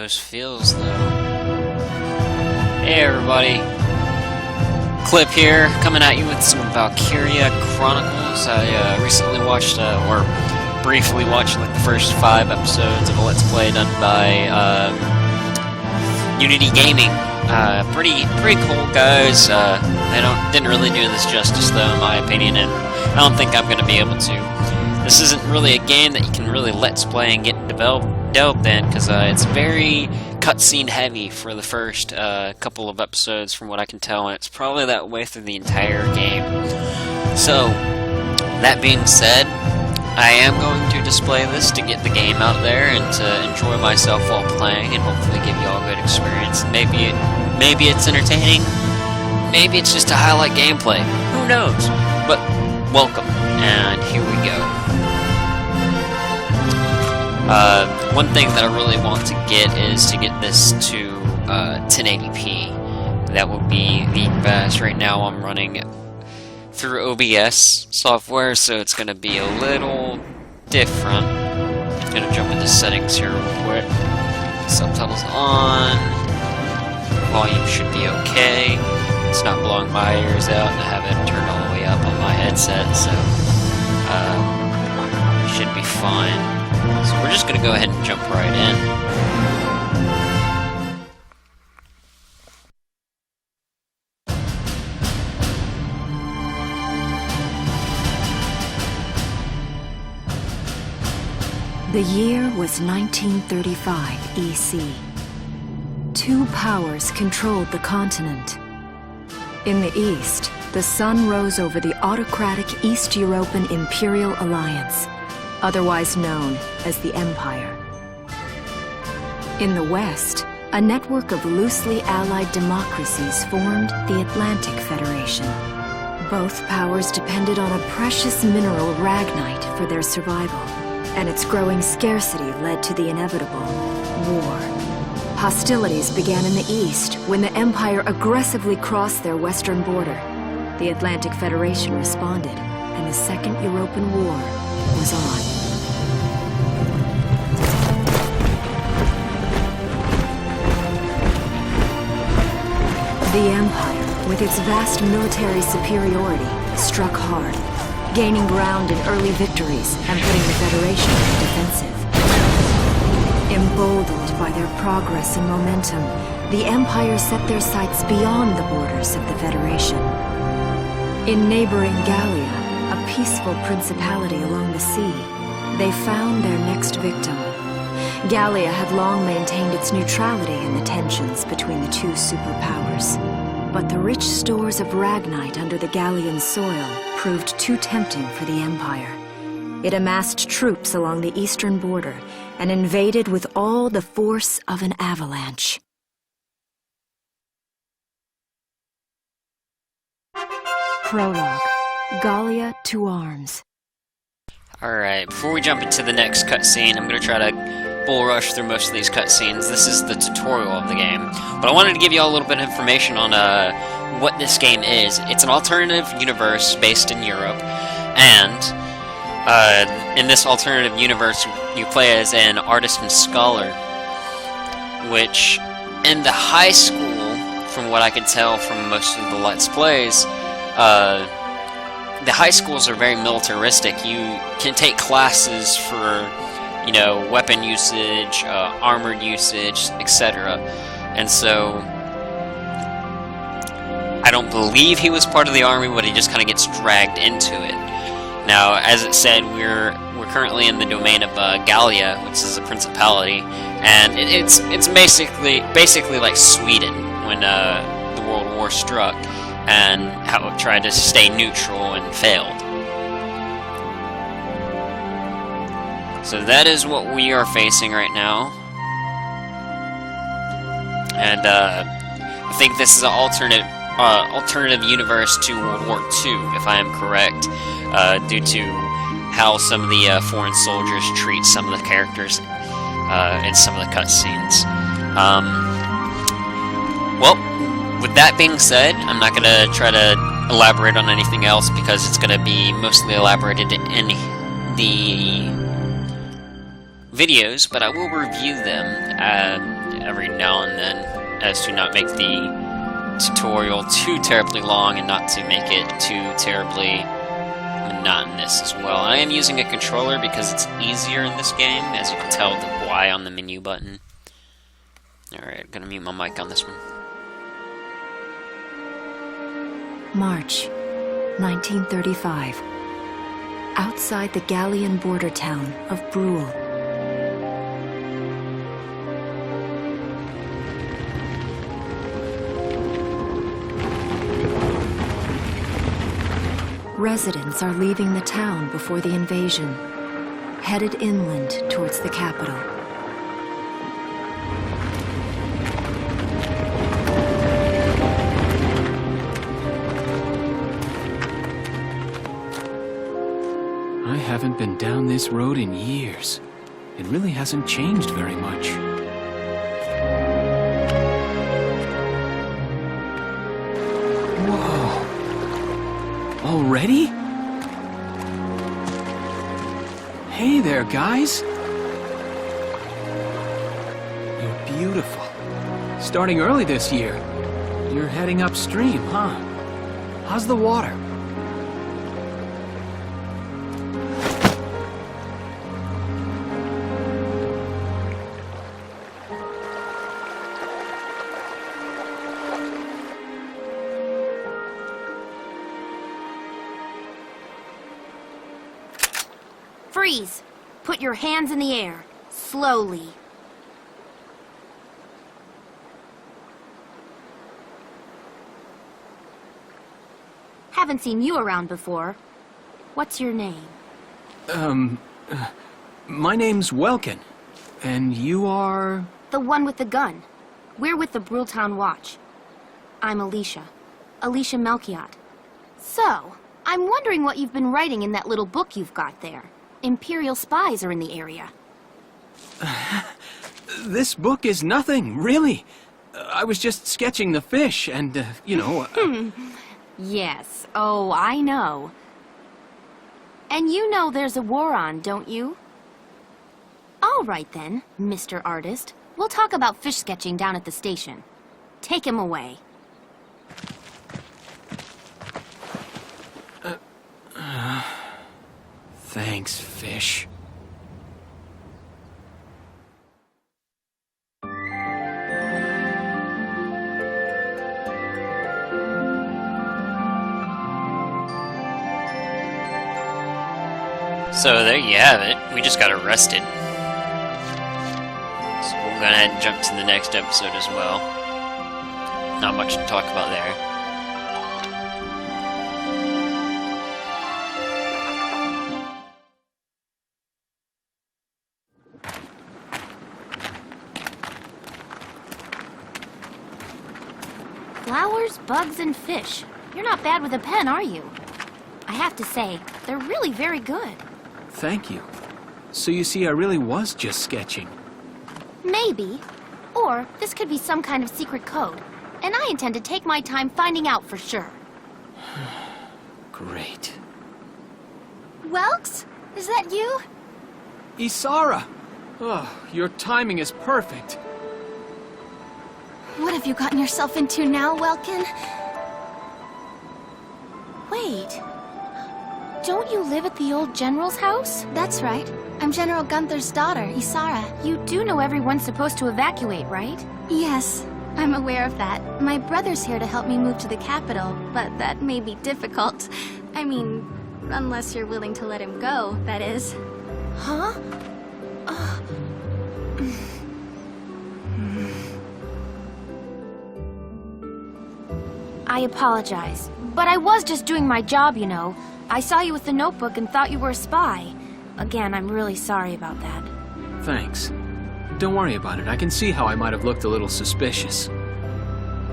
those feels, though. Hey everybody, Klip here, coming at you with some Valkyria Chronicles. I recently watched, or briefly watched, like the first 5 episodes of a Let's Play done by Unity Gaming. Pretty cool guys. They didn't really do this justice, though, in my opinion, and I don't think I'm going to be able to. This isn't really a game that you can really Let's Play and get delved in, because it's very cutscene heavy for the first couple of episodes, from what I can tell, and it's probably that way through the entire game. So, that being said, I am going to display this to get the game out there and to enjoy myself while playing, and hopefully give you all a good experience. Maybe it's entertaining, maybe it's just to highlight gameplay, who knows? But welcome, and here we go. One thing that I really want to get is to get this to 1080p. That would be the best. Right now I'm running through OBS software, so it's going to be a little different. I'm going to jump into settings here real quick. Subtitles on. Volume should be okay. It's not blowing my ears out, and I have it turned all the way up on my headset, so should be fine. So we're just going to go ahead and jump right in. The year was 1935 EC. 2 powers controlled the continent. In the east, the sun rose over the autocratic East European Imperial Alliance, otherwise known as the Empire. In the west, a network of loosely allied democracies formed the Atlantic Federation. Both powers depended on a precious mineral, ragnite, for their survival, and its growing scarcity led to the inevitable war. Hostilities began in the east when the Empire aggressively crossed their western border. The Atlantic Federation responded, and the Second European War was on. The Empire, with its vast military superiority, struck hard, gaining ground in early victories and putting the Federation on the defensive. Emboldened by their progress and momentum, the Empire set their sights beyond the borders of the Federation. In neighboring Gallia, a peaceful principality along the sea, they found their next victim. Gallia had long maintained its neutrality in the tensions between the 2 superpowers. But the rich stores of ragnite under the Gallian soil proved too tempting for the Empire. It amassed troops along the eastern border and invaded with all the force of an avalanche. Prologue. Gallia to arms. Alright, before we jump into the next cutscene, I'm going to try to bull rush through most of these cutscenes. This is the tutorial of the game, but I wanted to give you all a little bit of information on what this game is. It's an alternative universe based in Europe, and in this alternative universe, you play as an artist and scholar, which in the high school, from what I can tell from most of the Let's Plays, the high schools are very militaristic. You can take classes for, you know, weapon usage, armored usage, etc. And so, I don't believe he was part of the army, but he just kind of gets dragged into it. Now, as it said, we're currently in the domain of Gallia, which is a principality, and it's basically like Sweden when the World War struck, and how it tried to stay neutral and failed. So that is what we are facing right now. And I think this is an alternative universe to World War II, if I am correct, due to how some of the foreign soldiers treat some of the characters in some of the cutscenes. Well, with that being said, I'm not going to try to elaborate on anything else because it's going to be mostly elaborated in the videos, but I will review them every now and then, as to not make the tutorial too terribly long and not to make it too terribly monotonous as well. I am using a controller because it's easier in this game, as you can tell with the Y on the menu button. Alright, gonna mute my mic on this one. March 1935. Outside the Gallian border town of Brule. Residents are leaving the town before the invasion, headed inland towards the capital. I haven't been down this road in years. It really hasn't changed very much. Whoa! Already? Hey there, guys! You're beautiful. Starting early this year. You're heading upstream, huh? How's the water? Freeze! Put your hands in the air. Slowly. Haven't seen you around before. What's your name? My name's Welkin. And you are... The one with the gun. We're with the Bruletown Watch. I'm Alicia. Alicia Melchiot. So, I'm wondering what you've been writing in that little book you've got there. Imperial spies are in the area. This book is nothing, really. I was just sketching the fish and, you know... Yes. Oh, I know. And you know there's a war on, don't you? All right then, Mr. Artist. We'll talk about fish sketching down at the station. Take him away. Thanks, fish. So there you have it. We just got arrested. So we'll go ahead and jump to the next episode as well. Not much to talk about there. Flowers, bugs, and fish. You're not bad with a pen, are you? I have to say, they're really very good. Thank you. So you see, I really was just sketching. Maybe. Or this could be some kind of secret code. And I intend to take my time finding out for sure. Great. Welks? Is that you? Isara! Oh, your timing is perfect. What have you gotten yourself into now, Welkin? Wait. Don't you live at the old General's house? That's right. I'm General Gunther's daughter, Isara. You do know everyone's supposed to evacuate, right? Yes, I'm aware of that. My brother's here to help me move to the capital, but that may be difficult. I mean, unless you're willing to let him go, that is. Huh? I apologize, but I was just doing my job, you know. I saw you with the notebook and thought you were a spy. Again, I'm really sorry about that. Thanks. Don't worry about it. I can see how I might have looked a little suspicious.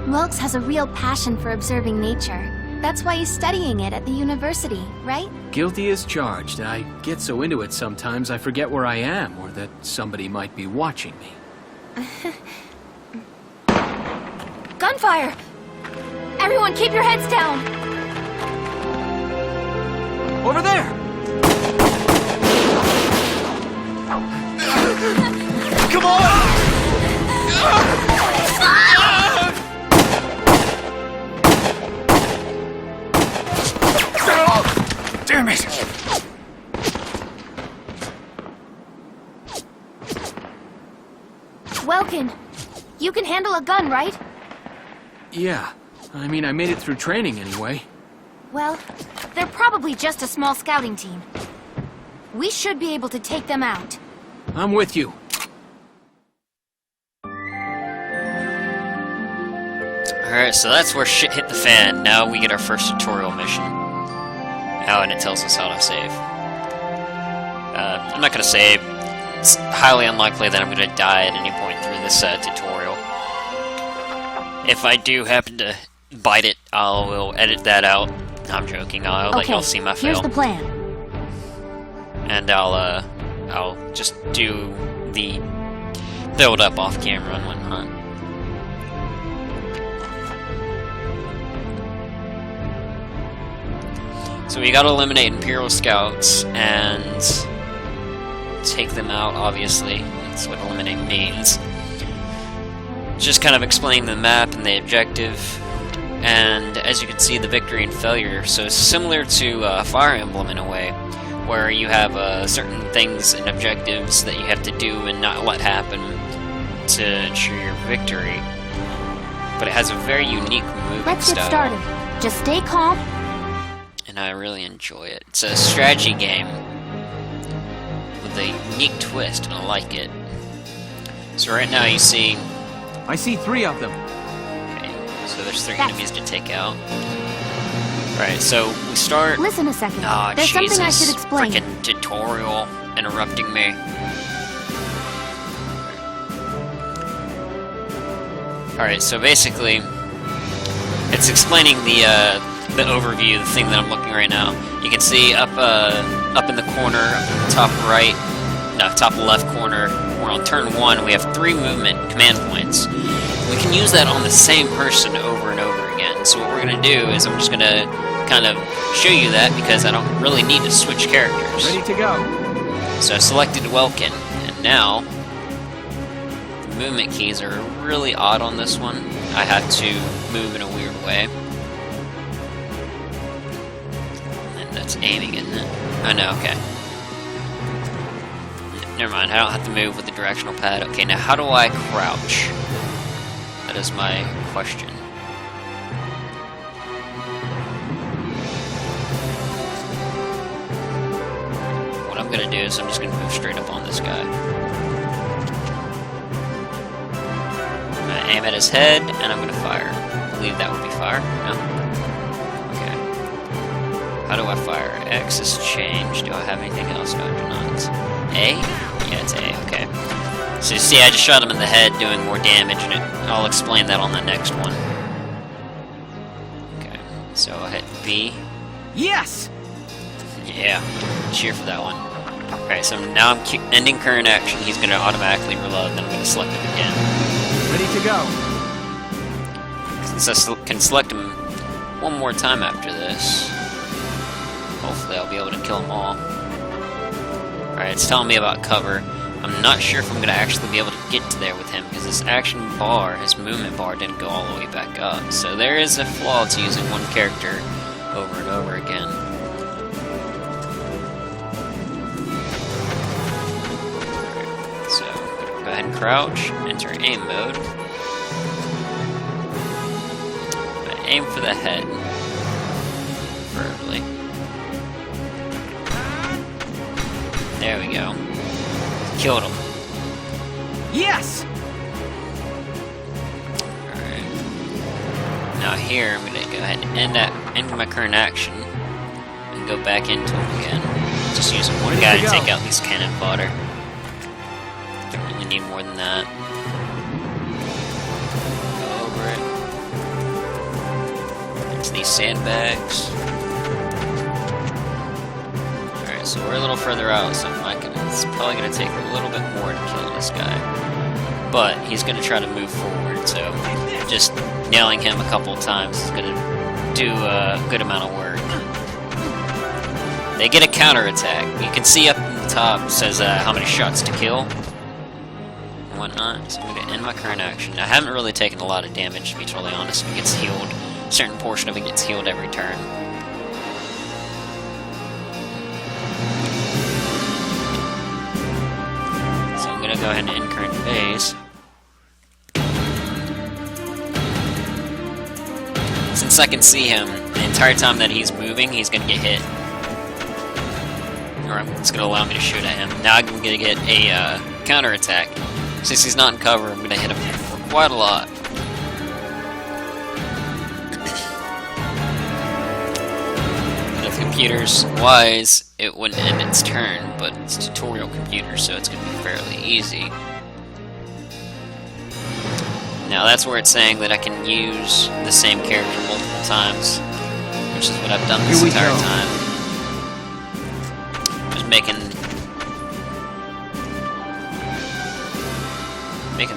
Welks has a real passion for observing nature. That's why he's studying it at the university, right? Guilty as charged. I get so into it sometimes I forget where I am or that somebody might be watching me. Gunfire! Everyone keep your heads down! Over there! Come on! Damn it! Welkin, you can handle a gun, right? Yeah. I mean, I made it through training anyway. Well, they're probably just a small scouting team. We should be able to take them out. I'm with you. Alright, so that's where shit hit the fan. Now we get our first tutorial mission. Oh, and it tells us how to save. I'm not gonna save. It's highly unlikely that I'm gonna die at any point through this tutorial. If I do happen to bite it, I will edit that out. I'm joking. I'll let y'all see my fail. Here's the plan. And I'll just do the build up off camera and whatnot. So we gotta eliminate Imperial Scouts and take them out, obviously. That's what eliminate means. Just kind of explain the map and the objective. And as you can see, the victory and failure. So it's similar to Fire Emblem in a way, where you have certain things and objectives that you have to do and not let happen to ensure your victory. But it has a very unique moving Let's style. get started. Just stay calm. And I really enjoy it. It's a strategy game with a unique twist, and I like it. So right now you see... I see 3 of them. Okay, so there's 3 enemies to take out. Right, so we start... Listen a second. Oh, There's Jesus. something I should explain. Frickin' tutorial interrupting me. Alright, so basically, it's explaining the overview, the thing that I'm looking right now. You can see up in the corner, up in the top right, no, top left corner, we're on turn 1, we have 3 movement command points. We can use that on the same person over and over again. So what we're going to do is I'm just going to kind of show you that because I don't really need to switch characters. Ready to go. So I selected Welkin, and now the movement keys are really odd on this one. I have to move in a weird way. And that's aiming, isn't it? Oh no, okay. Never mind, I don't have to move with the directional pad. Okay, now how do I crouch? That is my question. What I'm gonna do is I'm just gonna move straight up on this guy. I'm gonna aim at his head, and I'm gonna fire. I believe that would be fire. No? Okay. How do I fire? X is changed. Do I have anything else? No, I do not. A? Yeah, it's A, okay. So you see, I just shot him in the head, doing more damage, and I'll explain that on the next one. Okay, so I'll hit B. Yes! Yeah, cheer for that one. Alright, so now I'm ending current action. He's going to automatically reload, then I'm going to select him again. Ready to go. Since I can select him one more time after this, hopefully I'll be able to kill them all. Alright, it's telling me about cover. I'm not sure if I'm going to actually be able to get to there with him, because his action bar, his movement bar, didn't go all the way back up. So there is a flaw to using one character over and over again. Alright, so I'm going to go ahead and crouch, enter aim mode. I'm going to aim for the head, preferably. There we go. Killed him. Yes! Alright. Now here, I'm going to go ahead and end my current action and go back into him again. Just using one guy to take out these cannon fodder. Don't really need more than that. Go over it. Into these sandbags. So we're a little further out, so it's probably going to take a little bit more to kill this guy. But he's going to try to move forward, so just nailing him a couple of times is going to do a good amount of work. They get a counterattack. You can see up in the top, it says how many shots to kill. 1, whatnot, so I'm going to end my current action. I haven't really taken a lot of damage, to be totally honest. It gets healed. A certain portion of it gets healed every turn. So I'm going to go ahead and end current phase. Since I can see him, the entire time that he's moving, he's going to get hit. Or it's going to allow me to shoot at him. Now I'm going to get a counter-attack. Since he's not in cover, I'm going to hit him for quite a lot. But if the computer's wise, it wouldn't end its turn, but it's a tutorial computer, so it's going to be fairly easy. Now that's where it's saying that I can use the same character multiple times, which is what I've done this entire time. Just making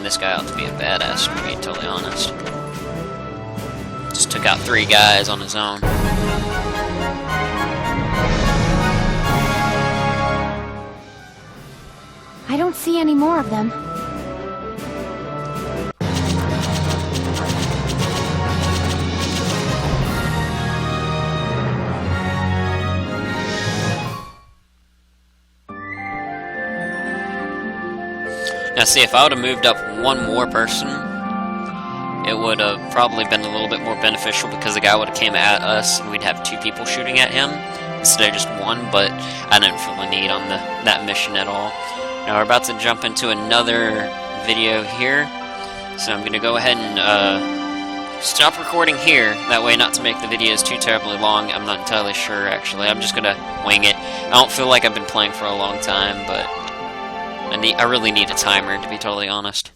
this guy out to be a badass, to be totally honest. Just took out 3 guys on his own. I don't see any more of them. Now see, if I would have moved up one more person, it would have probably been a little bit more beneficial because the guy would have came at us and we'd have 2 people shooting at him instead of just 1, but I didn't feel the need on that mission at all. Now we're about to jump into another video here, so I'm going to go ahead and stop recording here, that way not to make the videos too terribly long. I'm not entirely sure actually, I'm just going to wing it. I don't feel like I've been playing for a long time, but I really need a timer, to be totally honest.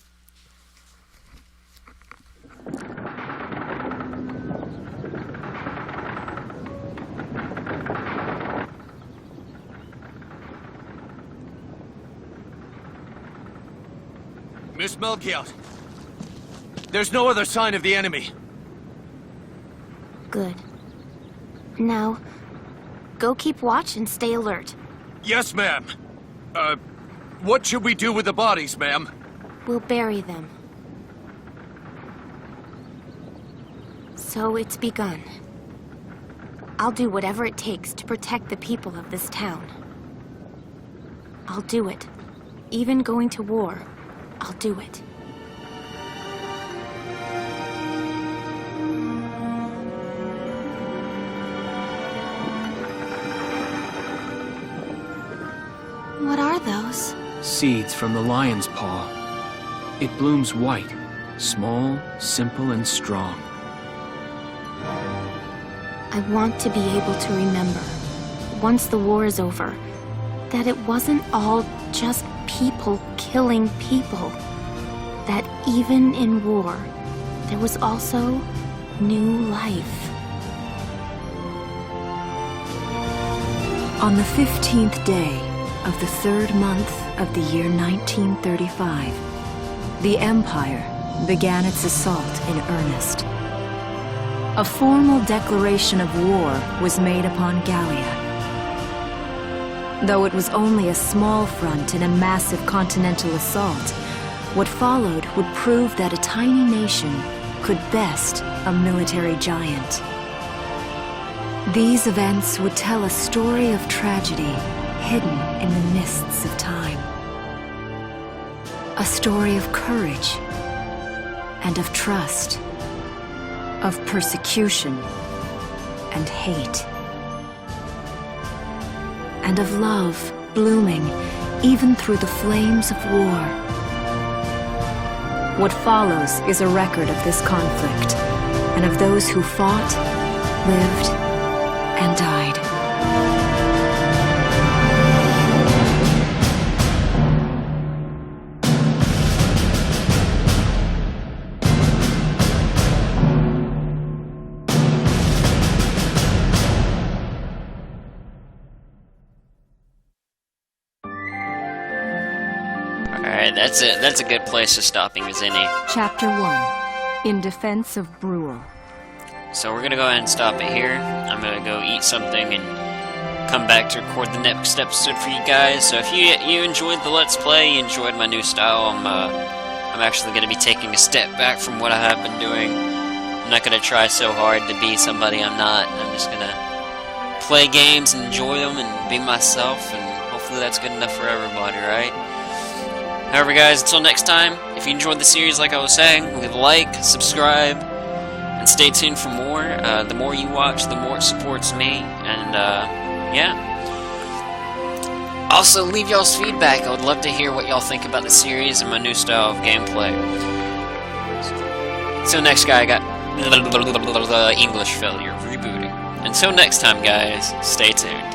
Miss Melchiot, there's no other sign of the enemy. Good. Now, go keep watch and stay alert. Yes, ma'am. What should we do with the bodies, ma'am? We'll bury them. So it's begun. I'll do whatever it takes to protect the people of this town. I'll do it. Even going to war, I'll do it. What are those? Seeds from the lion's paw. It blooms white, small, simple, and strong. I want to be able to remember, once the war is over, that it wasn't all just people killing people. That even in war, there was also new life. On the 15th day of the 3rd month of the year 1935, the Empire began its assault in earnest. A formal declaration of war was made upon Gallia. Though it was only a small front in a massive continental assault, what followed would prove that a tiny nation could best a military giant. These events would tell a story of tragedy hidden in the mists of time. A story of courage and of trust, of persecution and hate, and of love blooming even through the flames of war. What follows is a record of this conflict and of those who fought, lived, and died. Alright, that's a good place to stopping as any. Chapter 1. In Defense of Brule. So we're gonna go ahead and stop it here. I'm gonna go eat something and come back to record the next episode for you guys. So if you enjoyed the Let's Play, you enjoyed my new style, I'm I'm actually going to be taking a step back from what I have been doing. I'm not going to try so hard to be somebody I'm not. I'm just going to play games and enjoy them and be myself, and hopefully that's good enough for everybody, right? However, guys, until next time, if you enjoyed the series like I was saying, leave a like, subscribe, and stay tuned for more. The more you watch, the more it supports me, and yeah. Also, leave y'all's feedback. I would love to hear what y'all think about the series and my new style of gameplay. So next guy, I got English failure, rebooting. Until next time, guys, stay tuned.